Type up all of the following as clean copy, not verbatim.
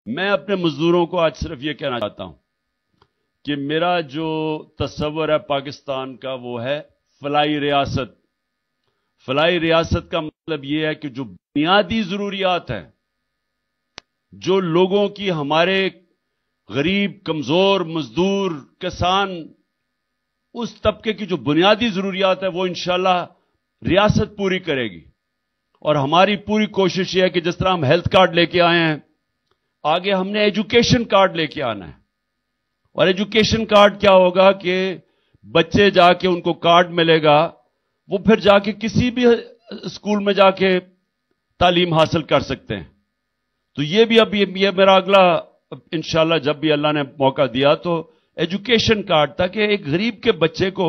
میں اپنے مزدوروں کو آج صرف یہ کہنا چاہتا ہوں کہ میرا جو تصور ہے پاکستان کا وہ ہے فلاحی ریاست. فلاحی ریاست کا مطلب یہ ہے کہ جو بنیادی ضروریات ہیں، جو لوگوں کی، ہمارے غریب، کمزور، مزدور، کسان، اس طبقے کی جو بنیادی ضروریات ہے وہ انشاءاللہ ریاست پوری کرے گی. اور ہماری پوری کوشش یہ ہے کہ جس طرح ہم ہیلتھ کارڈ لے کے آئے ہیں، آگے ہم نے ایجوکیشن کارڈ لے کے آنا ہے. اور ایجوکیشن کارڈ کیا ہوگا کہ بچے جا کے ان کو کارڈ ملے گا، وہ پھر جا کے کسی بھی اسکول میں جا کے تعلیم حاصل کر سکتے ہیں. تو یہ بھی اب یہ میرا اگلا انشاءاللہ جب بھی اللہ نے موقع دیا تو ایجوکیشن کارڈ تھا کہ ایک غریب کے بچے کو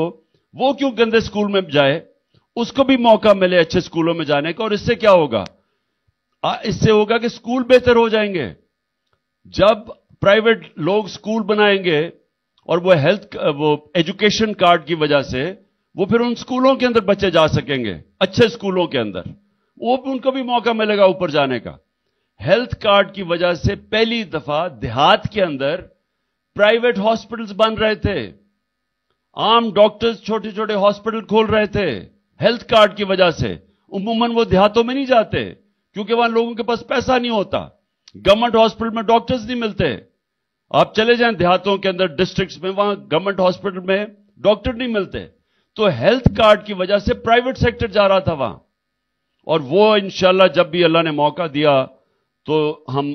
وہ کیوں گندے اسکول میں جائے، اس کو بھی موقع ملے اچھے اسکولوں میں جانے کا. اور اس سے کیا ہوگا؟ اس سے ہوگا کہ اسکول بہتر ہو جائیں گے. جب پرائیویٹ لوگ اسکول بنائیں گے اور وہ ایجوکیشن کارڈ کی وجہ سے وہ پھر ان اسکولوں کے اندر بچے جا سکیں گے، اچھے اسکولوں کے اندر، ان کو بھی موقع ملے گا اوپر جانے کا. ہیلتھ کارڈ کی وجہ سے پہلی دفعہ دیہات کے اندر پرائیویٹ ہاسپٹلز بن رہے تھے، عام ڈاکٹرز چھوٹے چھوٹے ہاسپٹل کھول رہے تھے ہیلتھ کارڈ کی وجہ سے. عموماً وہ دیہاتوں میں نہیں جاتے کیونکہ وہاں لوگوں کے پاس پیسہ نہیں ہوتا، گورنمنٹ ہاسپٹل میں ڈاکٹرز نہیں ملتے. آپ چلے جائیں دیہاتوں کے اندر، ڈسٹرکٹس میں، وہاں گورنمنٹ ہاسپٹل میں ڈاکٹر نہیں ملتے. تو ہیلتھ کارڈ کی وجہ سے پرائیویٹ سیکٹر جا رہا تھا وہاں. اور وہ انشاءاللہ جب بھی اللہ نے موقع دیا تو ہم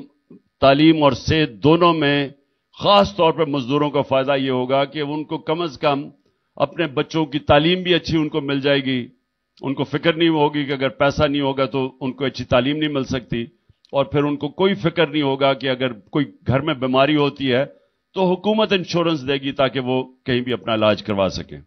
تعلیم اور صحت دونوں میں خاص طور پر مزدوروں کا فائدہ یہ ہوگا کہ ان کو کم از کم اپنے بچوں کی تعلیم بھی اچھی ان کو مل جائے گی. ان کو فکر نہیں ہوگی کہ اگر پیسہ نہیں ہوگا تو ان کو اچھی تعلیم نہیں مل سکتی. اور پھر ان کو کوئی فکر نہیں ہوگا کہ اگر کوئی گھر میں بیماری ہوتی ہے تو حکومت انشورنس دے گی تاکہ وہ کہیں بھی اپنا علاج کروا سکیں.